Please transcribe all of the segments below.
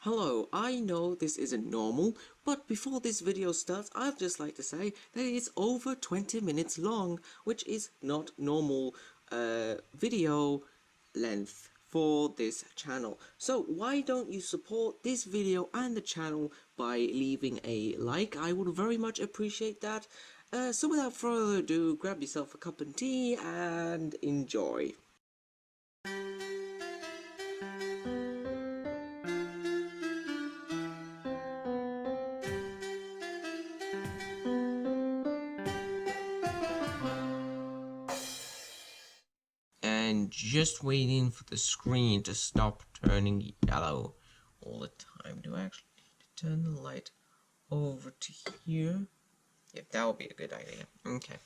Hello, I know this isn't normal, but before this video starts, I'd just like to say that it's over 20 minutes long, which is not normal video length for this channel. So why don't you support this video and the channel by leaving a like? I would very much appreciate that. So without further ado, grab yourself a cup of tea and enjoy. And just waiting for the screen to stop turning yellow all the time. Do I actually need to turn the light over to here? Yep, that would be a good idea. Okay.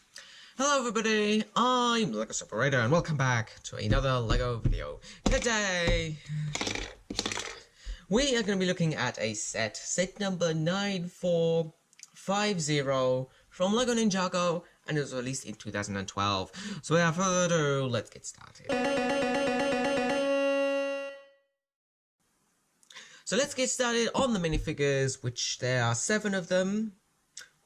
Hello everybody, I'm LEGO Separator and welcome back to another LEGO video. Today, we are going to be looking at a set number 9450 from LEGO Ninjago, and it was released in 2012. So without further ado, let's get started. So let's get started on the minifigures, which there are 7 of them.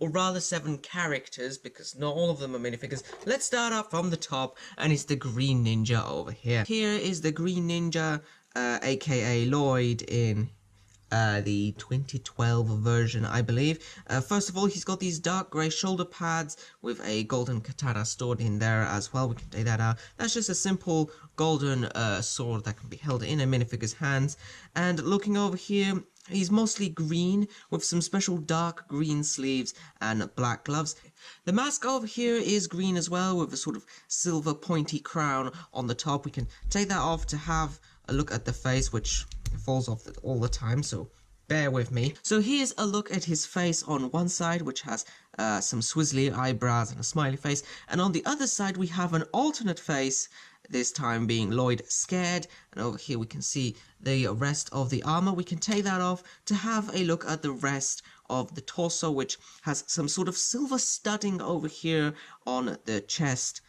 Or rather 7 characters, because not all of them are minifigures. Let's start off from the top, and it's the Green Ninja over here. Here is the Green Ninja, aka Lloyd, in the 2012 version, I believe. First of all, he's got these dark grey shoulder pads with a golden katana stored in there as well. We can take that out. That's just a simple golden sword that can be held in a minifigure's hands. And looking over here, he's mostly green with some special dark green sleeves and black gloves. The mask over here is green as well with a sort of silver pointy crown on the top. We can take that off to have a look at the face, which falls off all the time, so bear with me. So here's a look at his face on one side, which has some swizzly eyebrows and a smiley face, and on the other side we have an alternate face, this time being Lloyd scared, and over here we can see the rest of the armor. We can take that off to have a look at the rest of the torso, which has some sort of silver studding over here on the chest,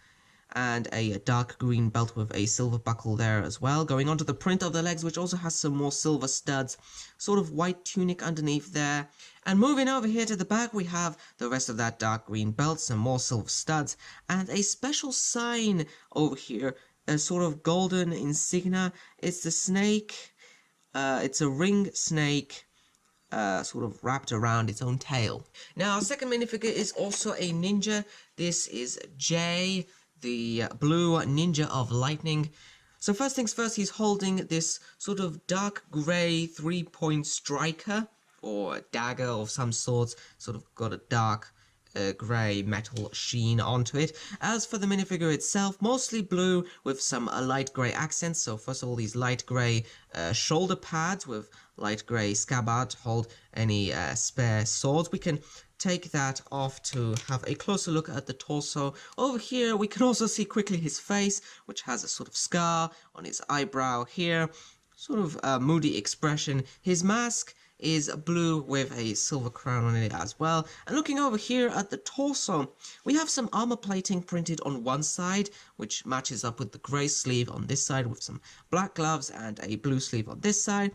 and a dark green belt with a silver buckle there as well. Going on to the print of the legs, which also has some more silver studs, sort of white tunic underneath there. And moving over here to the back, we have the rest of that dark green belt, some more silver studs, and a special sign over here, a sort of golden insignia. It's the snake, it's a ring snake, sort of wrapped around its own tail. Now, our second minifigure is also a ninja. This is Jay, the blue ninja of lightning. So first things first, he's holding this sort of dark grey 3-point striker, or a dagger of some sort, sort of got a dark grey metal sheen onto it. As for the minifigure itself, mostly blue with some light grey accents. So first of all, these light grey shoulder pads with light grey scabbard to hold any spare swords. We can take that off to have a closer look at the torso. Over here we can also see quickly his face, which has a sort of scar on his eyebrow here, sort of moody expression. His mask is blue with a silver crown on it as well. And looking over here at the torso, we have some armor plating printed on one side, which matches up with the grey sleeve on this side, with some black gloves and a blue sleeve on this side.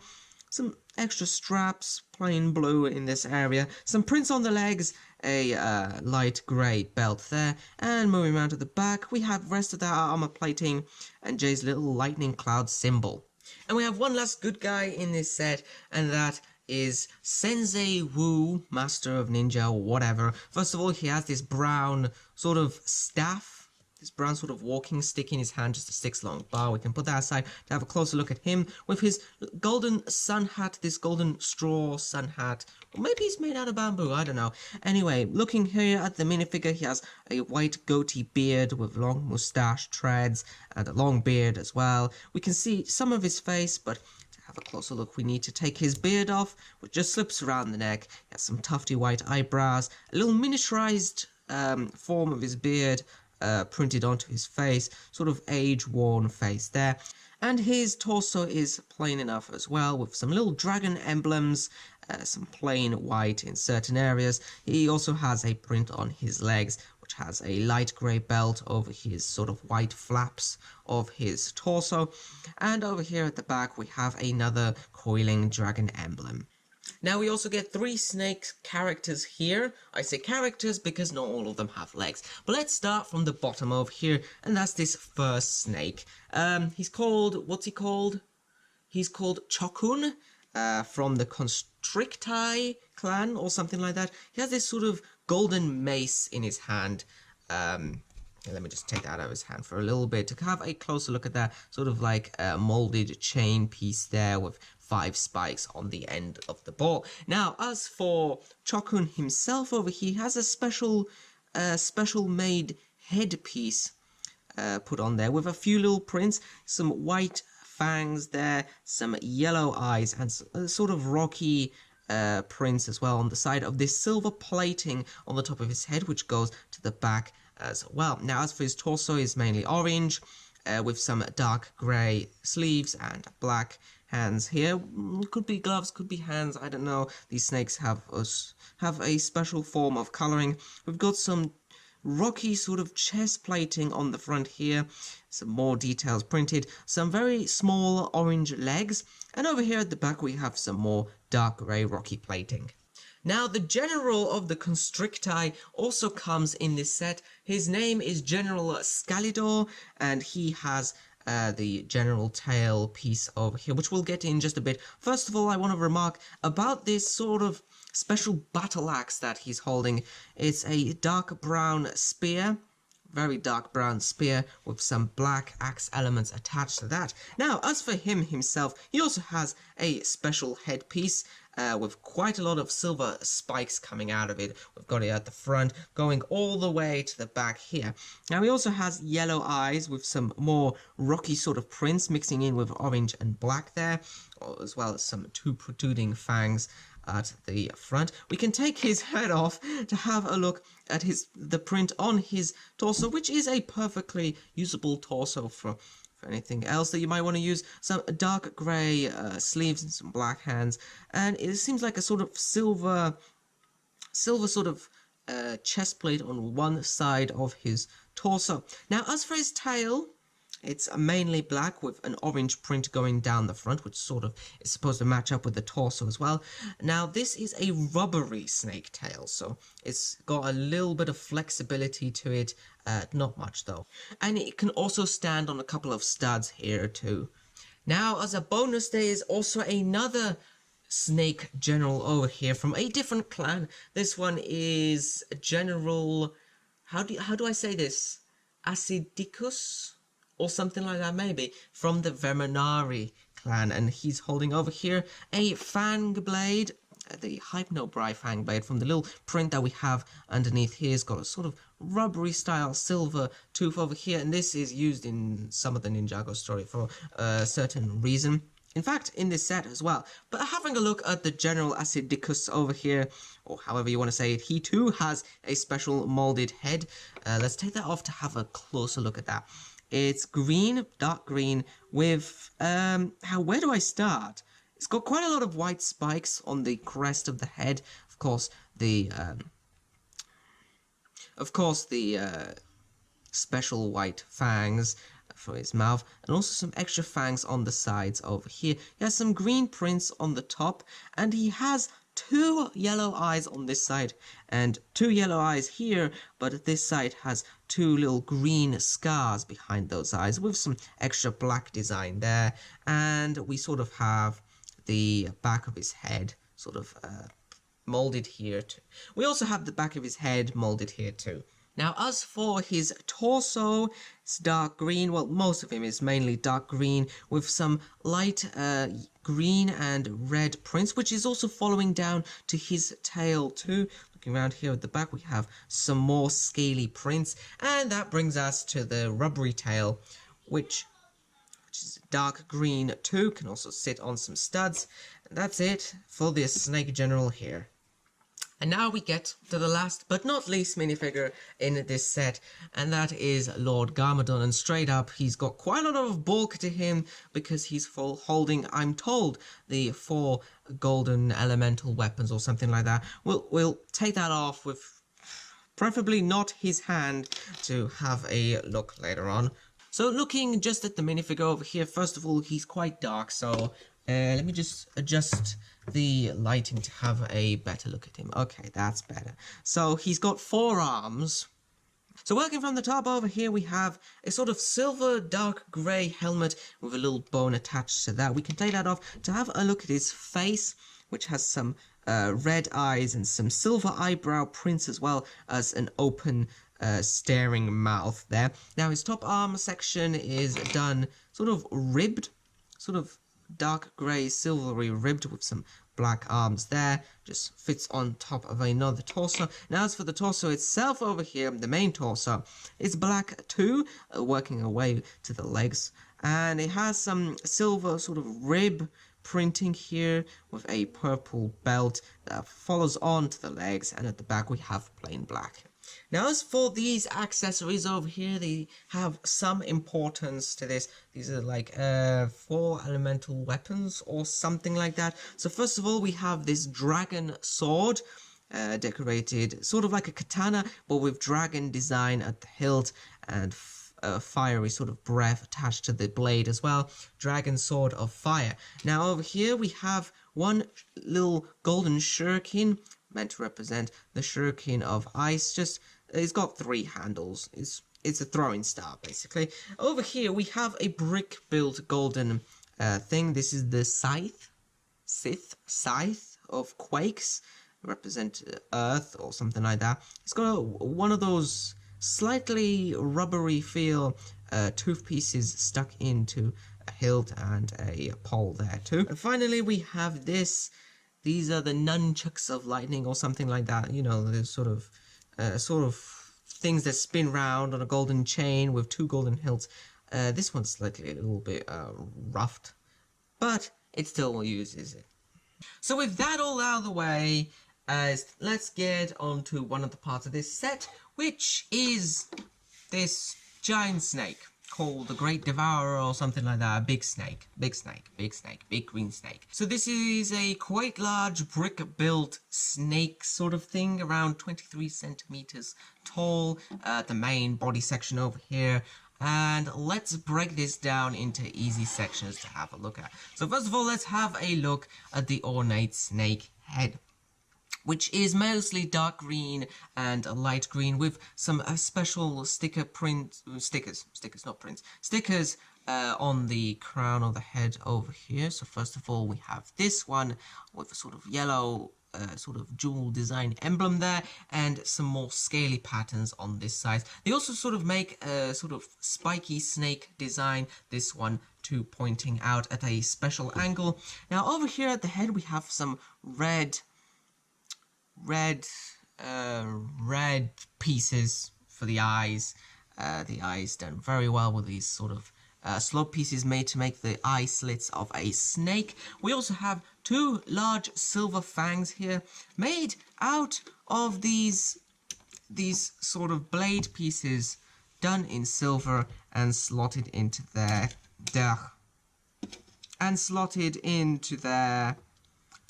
Some extra straps, plain blue in this area, some prints on the legs, a light grey belt there, and moving around to the back, we have the rest of that armor plating and Jay's little lightning cloud symbol. And we have one last good guy in this set, and that is Sensei Wu, Master of Ninja, or whatever. First of all, he has this brown sort of staff, this brown sort of walking stick in his hand, just a 6-long bar. We can put that aside to have a closer look at him with his golden sun hat, this golden straw sun hat. Or maybe he's made out of bamboo, I don't know. Anyway, looking here at the minifigure, he has a white goatee beard with long moustache threads and a long beard as well. We can see some of his face, but to have a closer look, we need to take his beard off, which just slips around the neck. He has some tufty white eyebrows, a little miniaturized form of his beard, printed onto his face, sort of age-worn face there. And his torso is plain enough as well, with some little dragon emblems, some plain white in certain areas. He also has a print on his legs, which which has a light grey belt over his sort of white flaps of his torso. And over here at the back we have another coiling dragon emblem. Now we also get 3 snake characters here. I say characters because not all of them have legs. But let's start from the bottom over here, and that's this first snake. He's called, what's he called? He's called Chokun, from the Constricti clan or something like that. He has this sort of golden mace in his hand. Let me just take that out of his hand for a little bit to have a closer look at that. Sort of like a molded chain piece there with 5 spikes on the end of the ball. Now, as for Chokun himself over here, he has a special made headpiece put on there with a few little prints, some white fangs there, some yellow eyes, and sort of rocky prints as well on the side of this silver plating on the top of his head, which goes to the back as well. Now, as for his torso, is mainly orange, with some dark grey sleeves and black hands here. Could be gloves, could be hands, I don't know. These snakes have a special form of colouring. We've got some rocky sort of chest plating on the front here, some more details printed, some very small orange legs, and over here at the back we have some more dark grey rocky plating. Now, the general of the Constricti also comes in this set. His name is General Skeletor, and he has the general tail piece over here, which we'll get in just a bit. First of all, I want to remark about this sort of special battle axe that he's holding. It's a dark brown spear, very dark brown spear with some black axe elements attached to that. Now, as for him himself, he also has a special headpiece with quite a lot of silver spikes coming out of it. We've got it at the front, going all the way to the back here. Now, he also has yellow eyes with some more rocky sort of prints mixing in with orange and black there, as well as some 2 protruding fangs at the front. We can take his head off to have a look at the print on his torso, which is a perfectly usable torso for anything else that you might want to use. Some dark grey sleeves and some black hands, and it seems like a sort of silver sort of chest plate on one side of his torso. Now, as for his tail, it's mainly black with an orange print going down the front, which sort of is supposed to match up with the torso as well. Now, this is a rubbery snake tail, so it's got a little bit of flexibility to it, not much though. And it can also stand on a couple of studs here too. Now, as a bonus, there is also another snake general over here from a different clan. This one is General, how do I say this? Acidicus? Or something like that, maybe, from the Verminari clan, and he's holding over here a fang blade, the Hypnobri fang blade from the little print that we have underneath here. It's got a sort of rubbery style silver tooth over here, and this is used in some of the Ninjago story for a certain reason. In fact, in this set as well. But having a look at the General Acidicus over here, or however you want to say it, he too has a special molded head. Let's take that off to have a closer look at that. It's green, dark green, with, where do I start? It's got quite a lot of white spikes on the crest of the head. Of course, the special white fangs for his mouth, and also some extra fangs on the sides over here. He has some green prints on the top, and he has 2 yellow eyes on this side and 2 yellow eyes here, but this side has 2 little green scars behind those eyes with some extra black design there, and we sort of have the back of his head sort of molded here too. We also have the back of his head molded here too. Now, as for his torso, it's dark green. Well, most of him is mainly dark green with some light green and red prints, which is also following down to his tail too. Looking around here at the back, we have some more scaly prints, and that brings us to the rubbery tail, which is dark green too, can also sit on some studs. And that's it for this Snake General here. And now we get to the last but not least minifigure in this set, and that is Lord Garmadon. And straight up, he's got quite a lot of bulk to him because he's holding, I'm told, the 4 golden elemental weapons or something like that. We'll take that off with preferably not his hand, to have a look later on. So looking just at the minifigure over here, first of all, he's quite dark, so let me just adjust the lighting to have a better look at him. Okay, that's better. So he's got 4 arms. So working from the top over here, we have a sort of silver dark grey helmet with a little bone attached to that. We can take that off to have a look at his face, which has some red eyes and some silver eyebrow prints, as well as an open staring mouth there. Now his top arm section is done sort of ribbed, sort of dark grey silvery ribbed with some black arms there, just fits on top of another torso. Now as for the torso itself over here, the main torso is black too, working away to the legs, and it has some silver sort of rib printing here with a purple belt that follows on to the legs, and at the back we have plain black. Now as for these accessories over here, they have some importance to this. These are like 4 elemental weapons or something like that. So first of all, we have this dragon sword, decorated sort of like a katana, but with dragon design at the hilt and fiery sort of breath attached to the blade as well. Dragon sword of fire. Now over here we have one little golden shuriken, meant to represent the shuriken of ice. Just it's got 3 handles. It's a throwing star basically. Over here we have a brick built golden thing. This is the scythe of Quakes, represent earth or something like that. It's got one of those slightly rubbery feel tooth pieces stuck into a hilt and a pole there too. And finally we have this. These are the nunchucks of lightning or something like that. You know, the sort of things that spin round on a golden chain with 2 golden hilts. This one's slightly a little bit roughed, but it still uses it. So with that all out of the way, let's get on to one of the parts of this set, which is this giant snake called the Great Devourer or something like that. Big snake, big green snake. So this is a quite large brick built snake sort of thing, around 23 centimeters tall, the main body section over here. And let's break this down into easy sections to have a look at. So first of all, let's have a look at the ornate snake head, which is mostly dark green and light green with some special stickers on the crown of the head over here. So first of all, we have this one with a sort of yellow sort of jewel design emblem there, and some more scaly patterns on this side. They also sort of make a sort of spiky snake design, this one too pointing out at a special angle. Now over here at the head we have some red pieces for the eyes. The eyes done very well with these sort of slope pieces made to make the eye slits of a snake. We also have 2 large silver fangs here, made out of these sort of blade pieces done in silver and slotted into there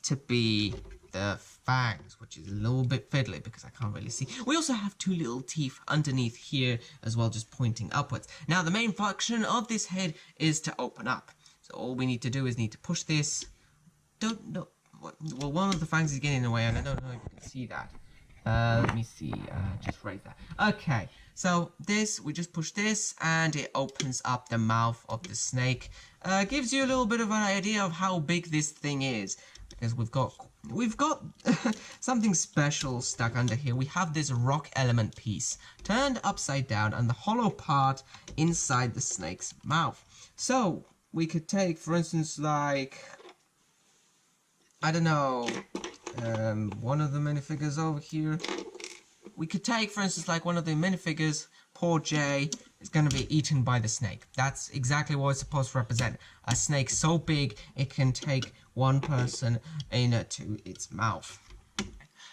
to be the fangs, which is a little bit fiddly because I can't really see. We also have 2 little teeth underneath here as well, just pointing upwards. Now the main function of this head is to open up. So all we need to do is push this. Well, one of the fangs is getting in the way, and I don't know if you can see that. Let me see, just right there. Okay, so we just push this and it opens up the mouth of the snake. Gives you a little bit of an idea of how big this thing is, because we've got something special stuck under here. We have this rock element piece turned upside down and the hollow part inside the snake's mouth. So we could take, for instance, like, I don't know, one of the minifigures over here. We could take, for instance, like one of the minifigures. Poor Jay is going to be eaten by the snake. That's exactly what it's supposed to represent. A snake so big it can take one person into its mouth.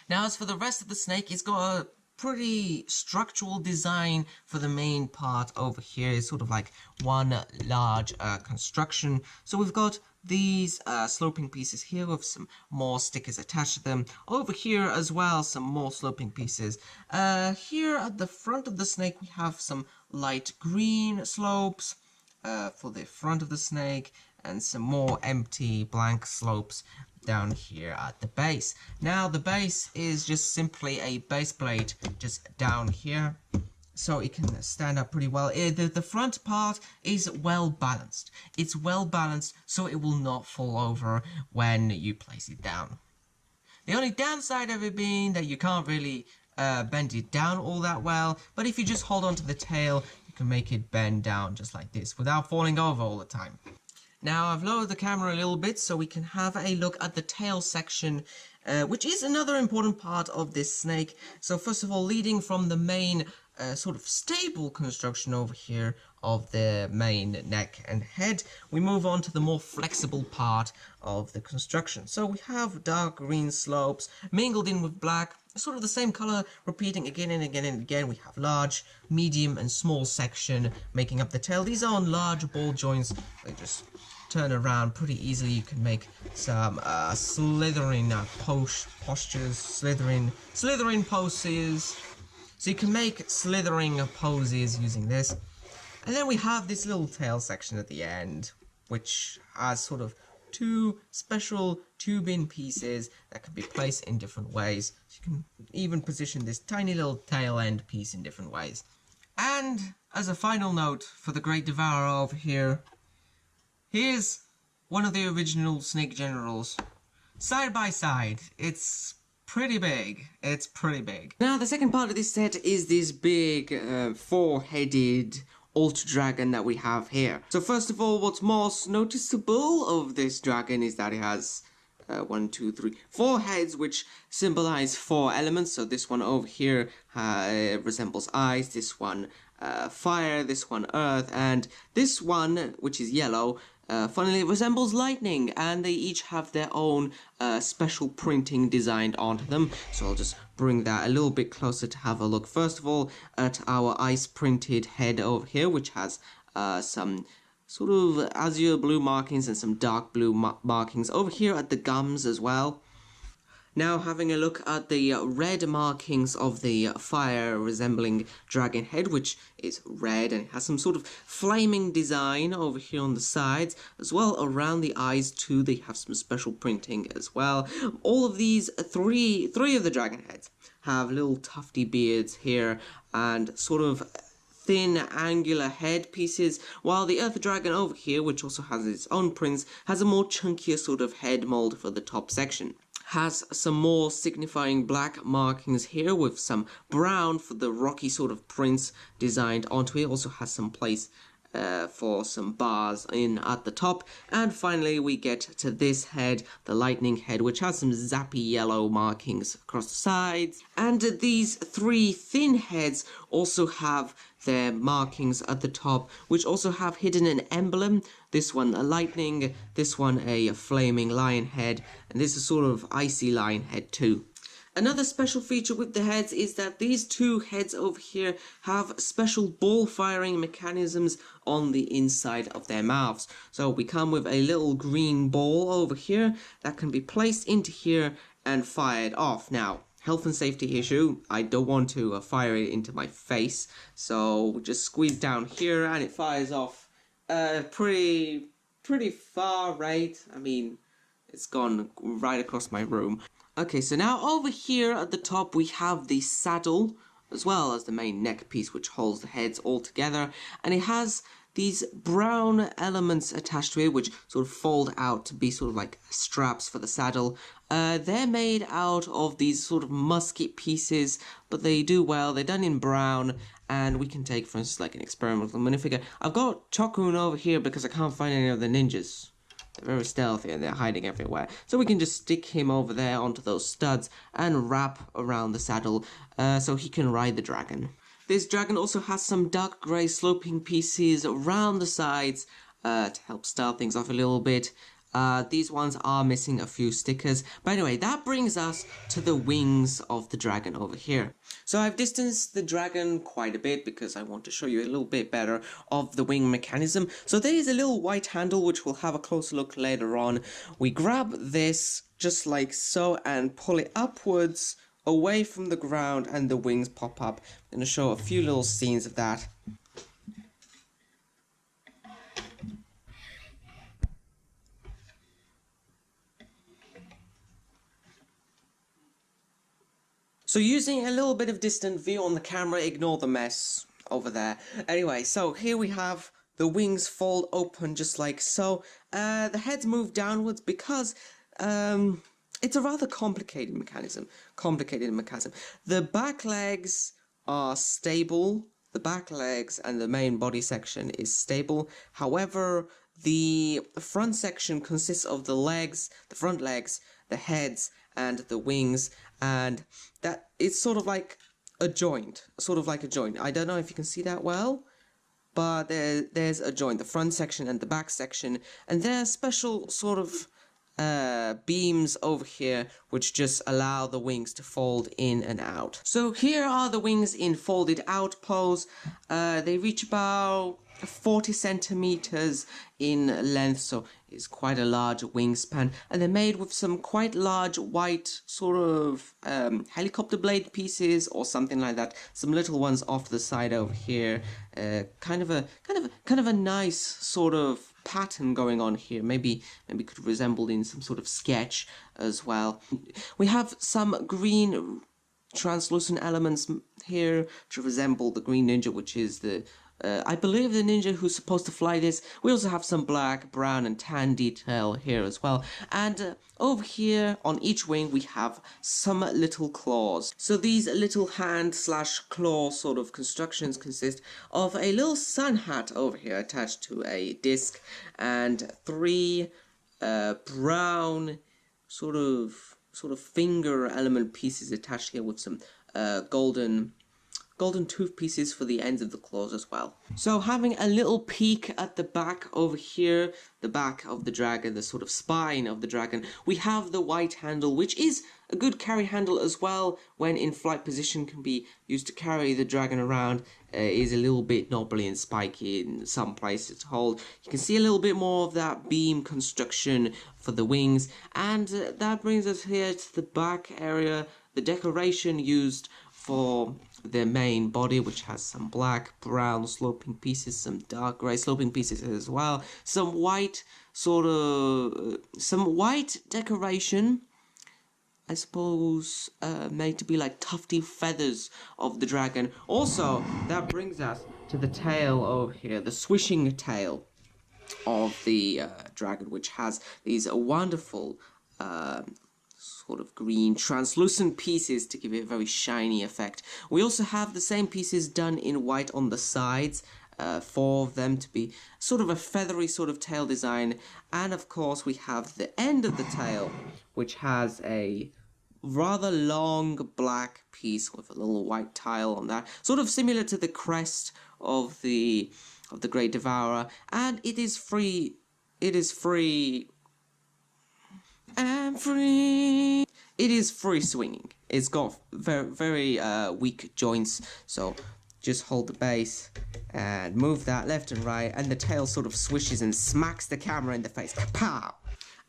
Now as for the rest of the snake, it's got a pretty structural design for the main part over here. It's sort of like one large construction. So we've got these sloping pieces here with some more stickers attached to them. Over here as well, some more sloping pieces. Here at the front of the snake, we have some light green slopes for the front of the snake, and some more empty blank slopes down here at the base. Now the base is just simply a base plate just down here, so it can stand up pretty well. The front part is well balanced. It's well balanced, so it will not fall over when you place it down. The only downside of it being that you can't really bend it down all that well, but if you just hold on to the tail, you can make it bend down just like this without falling over all the time. Now I've lowered the camera a little bit so we can have a look at the tail section, which is another important part of this snake. So first of all, leading from the main sort of stable construction over here of the main neck and head, we move on to the more flexible part of the construction. So we have dark green slopes mingled in with black, sort of the same color, repeating again and again and again. We have large, medium and small section making up the tail. These are on large ball joints. They just turn around pretty easily. You can make some slithering postures, slithering poses. So you can make slithering poses using this. And then we have this little tail section at the end, which has sort of two special tube-in pieces that can be placed in different ways. So you can even position this tiny little tail end piece in different ways. And as a final note for the Great Devourer over here, here's one of the original Snake Generals. Side by side. It's pretty big. It's pretty big. Now the second part of this set is this big four-headed Ultra Dragon that we have here. So first of all, what's most noticeable of this dragon is that it has 4 heads, which symbolize 4 elements. So this one over here resembles ice, this one fire, this one earth, and this one, which is yellow, funnily resembles lightning, and they each have their own special printing designed onto them. So I'll just bring that a little bit closer to have a look. First of all, at our ice printed head over here, which has some sort of azure blue markings and some dark blue markings over here at the gums as well. Now having a look at the red markings of the fire resembling dragon head, which is red and has some sort of flaming design over here on the sides, as well around the eyes too. They have some special printing as well. All of these three of the dragon heads have little tufty beards here and sort of thin angular head pieces, while the earth dragon over here, which also has its own prints, has a more chunkier sort of head mold for the top section. Has some more signifying black markings here with some brown for the rocky sort of prints designed onto it. Also has some place for some bars in at the top. And finally we get to this head, the lightning head, which has some zappy yellow markings across the sides. And these 3 thin heads also have their markings at the top, which also have hidden an emblem. This one a lightning, this one a flaming lion head, and this is sort of icy lion head too. Another special feature with the heads is that these 2 heads over here have special ball firing mechanisms on the inside of their mouths. So we come with a little green ball over here that can be placed into here and fired off. Now, health and safety issue, I don't want to fire it into my face, so just squeeze down here and it fires off pretty far, right? I mean, it's gone right across my room. Okay, so now over here at the top we have the saddle, as well as the main neck piece which holds the heads all together, and it has these brown elements attached to it which sort of fold out to be sort of like straps for the saddle. They're made out of these sort of musket pieces, but they do well. They're done in brown, and we can take, for instance, like an experimental minifigure. I've got Chokun over here because I can't find any of the ninjas. They're very stealthy and they're hiding everywhere. So we can just stick him over there onto those studs and wrap around the saddle so he can ride the dragon. This dragon also has some dark grey sloping pieces around the sides to help style things off a little bit. These ones are missing a few stickers. But anyway, that brings us to the wings of the dragon over here. So I've distanced the dragon quite a bit because I want to show you a little bit better of the wing mechanism. So there is a little white handle which we'll have a closer look later on. We grab this just like so and pull it upwards away from the ground and the wings pop up. I'm going to show a few little scenes of that. So using a little bit of distant view on the camera, ignore the mess over there. Anyway, so here we have the wings fold open just like so. The heads move downwards because it's a rather complicated mechanism. The back legs are stable. The back legs and the main body section is stable. However, the front section consists of the legs, the front legs, the heads, and the wings, and that it's sort of like a joint. I don't know if you can see that well, but there's a joint, the front section and the back section, and there are special sort of beams over here which just allow the wings to fold in and out. So here are the wings in folded out pose. They reach about 40 centimeters in length, so it's quite a large wingspan, and they're made with some quite large white sort of helicopter blade pieces or something like that. Some little ones off the side over here. Kind of a nice sort of pattern going on here. Maybe could resemble in some sort of sketch as well. We have some green translucent elements here to resemble the green ninja, which is the I believe the ninja who's supposed to fly this. We also have some black, brown, and tan detail here as well. And over here on each wing we have some little claws. So these little hand/claw sort of constructions consist of a little sun hat over here attached to a disc, and 3 brown sort of finger element pieces attached here with some golden tooth pieces for the ends of the claws as well. So having a little peek at the back over here, the back of the dragon, the sort of spine of the dragon, we have the white handle, which is a good carry handle as well when in flight position, can be used to carry the dragon around. Is a little bit knobbly and spiky in some places to hold. You can see a little bit more of that beam construction for the wings, and that brings us here to the back area, the decoration used for the main body, which has some black, brown sloping pieces, some dark grey sloping pieces as well, some white decoration, I suppose, made to be like tufty feathers of the dragon. Also, that brings us to the tail over here, the swishing tail of the dragon, which has these wonderful sort of green translucent pieces to give it a very shiny effect. We also have the same pieces done in white on the sides, 4 of them, to be sort of a feathery sort of tail design. And of course we have the end of the tail, which has a rather long black piece with a little white tile on that, sort of similar to the crest of the Great Devourer, and it is free. It is free swinging. It's got very weak joints, so just hold the base and move that left and right, and the tail sort of swishes and smacks the camera in the face. Kapow!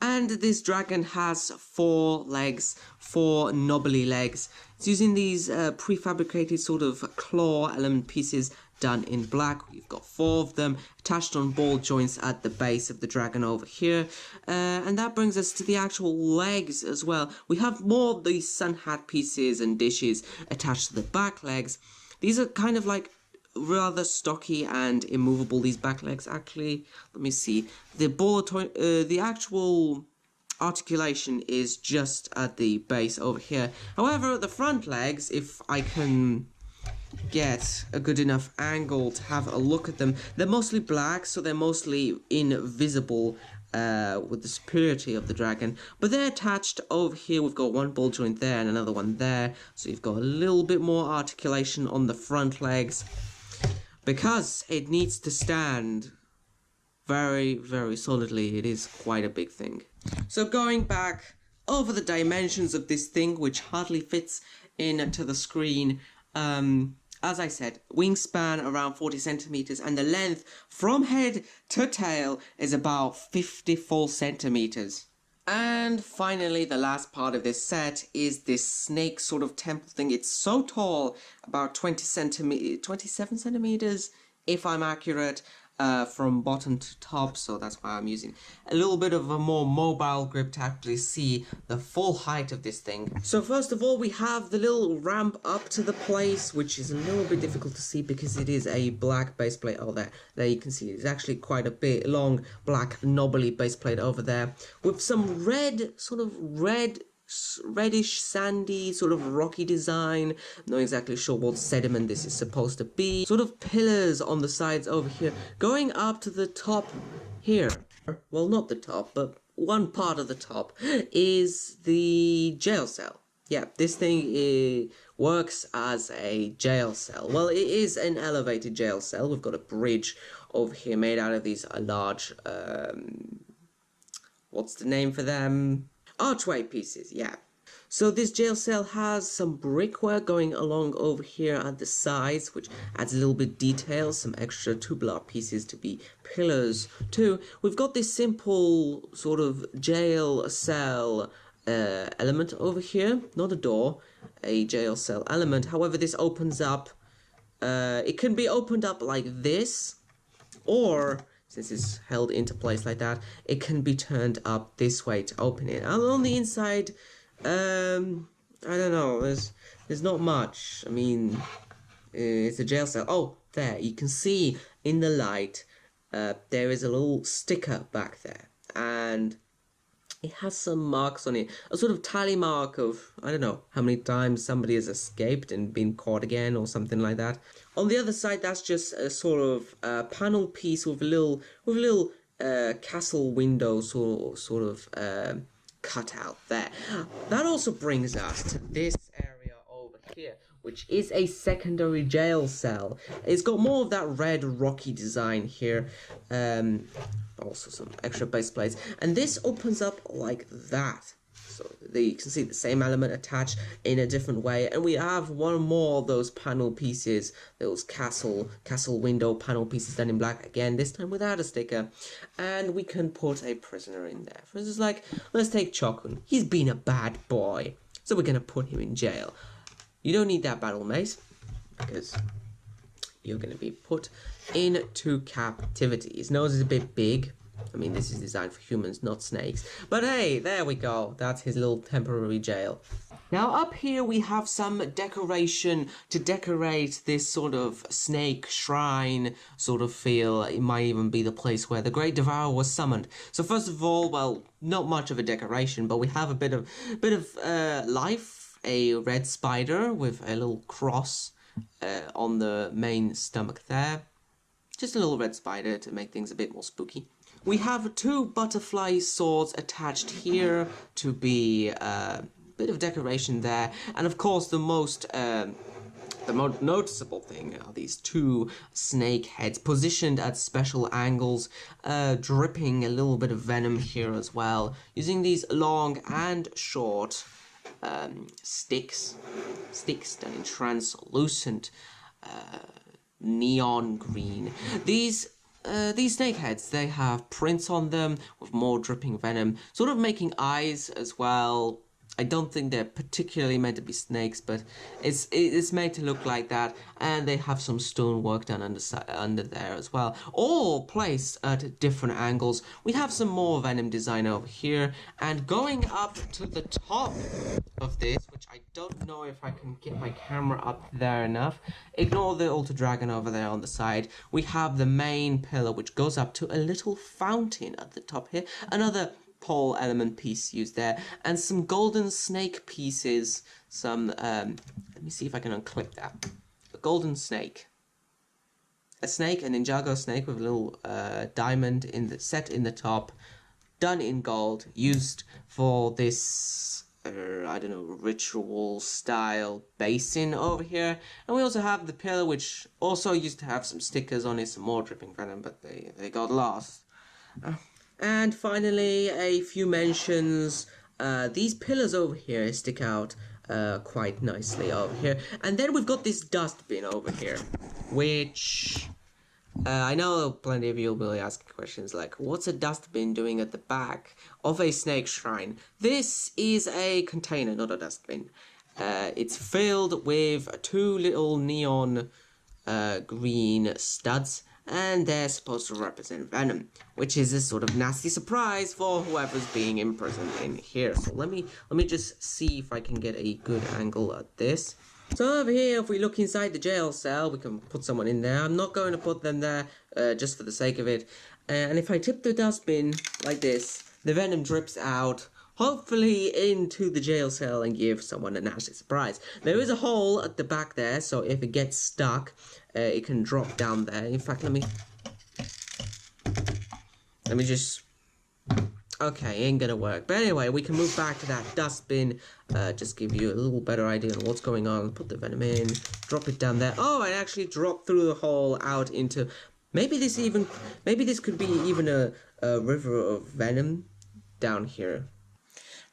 And this dragon has 4 legs, 4 knobbly legs. It's using these prefabricated sort of claw element pieces done in black. We've got 4 of them attached on ball joints at the base of the dragon over here. And that brings us to the actual legs as well. We have more of these sun hat pieces and dishes attached to the back legs. These are kind of like rather stocky and immovable, these back legs. Actually, let me see. The actual articulation is just at the base over here. However, the front legs, if I can get a good enough angle to have a look at them, they're mostly black, so they're mostly invisible with the superiority of the dragon, but they're attached over here. We've got 1 ball joint there and another one there, so you've got a little bit more articulation on the front legs, because it needs to stand very, very solidly. It is quite a big thing. So going back over the dimensions of this thing, which hardly fits into the screen, as I said, wingspan around 40 centimeters, and the length from head to tail is about 54 centimeters. And finally, the last part of this set is this snake sort of temple thing. It's so tall, about 27 centimeters, if I'm accurate, from bottom to top, so that's why I'm using a little bit of a more mobile grip to actually see the full height of this thing. So first of all, we have the little ramp up to the place, which is a little bit difficult to see because it is a black base plate. Oh, there you can see it's actually quite a bit long, black, knobbly base plate over there, with some red, sort of reddish, sandy, sort of rocky design. Not exactly sure what sediment this is supposed to be. Sort of pillars on the sides over here, going up to the top here. Well, not the top, but one part of the top is the jail cell. Yeah, this thing works as a jail cell. Well, it is an elevated jail cell. We've got a bridge over here made out of these large, what's the name for them? Archway pieces, yeah. So this jail cell has some brickwork going along over here at the sides, which adds a little bit detail, some extra tubular pieces to be pillars too. We've got this simple sort of jail cell element over here, not a door, a jail cell element. However, this opens up, it can be opened up like this, or since it's held into place like that, it can be turned up this way to open it. And on the inside, I don't know, there's not much. I mean, it's a jail cell. Oh, there, you can see in the light, there is a little sticker back there. And it has some marks on it, a sort of tally mark of, I don't know, how many times somebody has escaped and been caught again or something like that. On the other side, that's just a sort of panel piece with a little castle window sort of cut out there. That also brings us to this area over here, which is a secondary jail cell. It's got more of that red rocky design here. Also some extra base plates, and this opens up like that, so there you can see the same element attached in a different way, and we have one more of those panel pieces, those castle window panel pieces done in black, again this time without a sticker, and we can put a prisoner in there. For instance, like, let's take Chokun. He's been a bad boy, so we're gonna put him in jail. You don't need that battle mace because you're going to be put into captivity. His nose is a bit big. I mean, this is designed for humans, not snakes. But hey, there we go. That's his little temporary jail. Now up here we have some decoration to decorate this sort of snake shrine sort of feel. It might even be the place where the Great Devourer was summoned. So first of all, well, not much of a decoration, but we have a bit of life. A red spider with a little cross on the main stomach there. Just a little red spider to make things a bit more spooky. We have two butterfly swords attached here to be a bit of decoration there. And of course the most noticeable thing are these two snake heads positioned at special angles, dripping a little bit of venom here as well, using these long and short sticks done in translucent neon green. These snake heads, they have prints on them with more dripping venom, sort of making eyes as well. I don't think they're particularly meant to be snakes, but it's made to look like that, and they have some stonework done under there as well, all placed at different angles. We have some more venom design over here, and going up to the top of this, which I don't know if I can get my camera up there enough, ignore the Ultra Dragon over there on the side, we have the main pillar which goes up to a little fountain at the top here, another pole element piece used there, and some golden snake pieces, some let me see if I can unclip that. A golden snake, a Ninjago snake with a little diamond set in the top, done in gold, used for this I don't know, ritual style basin over here. And we also have the pillar, which also used to have some stickers on it, some more dripping venom, but they got lost. And finally, a few mentions. These pillars over here stick out quite nicely over here. And then we've got this dustbin over here, which I know plenty of you will be asking questions like, what's a dustbin doing at the back of a snake shrine? This is a container, not a dustbin. It's filled with 2 little neon green studs, and they're supposed to represent venom, which is a sort of nasty surprise for whoever's being imprisoned in here. So let me just see if I can get a good angle at this. So over here, if we look inside the jail cell, we can put someone in there. I'm not going to put them there just for the sake of it. And if I tip the dustbin like this, the venom drips out, hopefully into the jail cell, and give someone a nasty surprise. There is a hole at the back there, so if it gets stuck, it can drop down there. In fact, let me just... Okay, ain't gonna work. But anyway, we can move back to that dustbin. Just give you a little better idea of what's going on. Put the venom in, drop it down there. Oh, it actually dropped through the hole out into... Maybe this could be even a river of venom down here.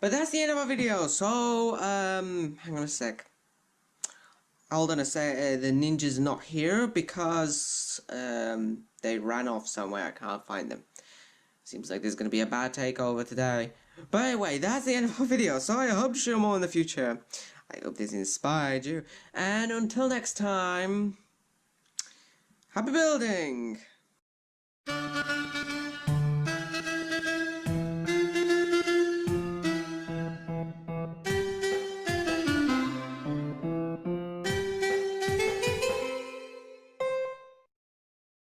But that's the end of our video. So, hang on a sec. Hold on a sec. The ninja's not here because they ran off somewhere. I can't find them. Seems like there's going to be a bad takeover today. But anyway, that's the end of our video. So I hope to show more in the future. I hope this inspired you. And until next time, happy building!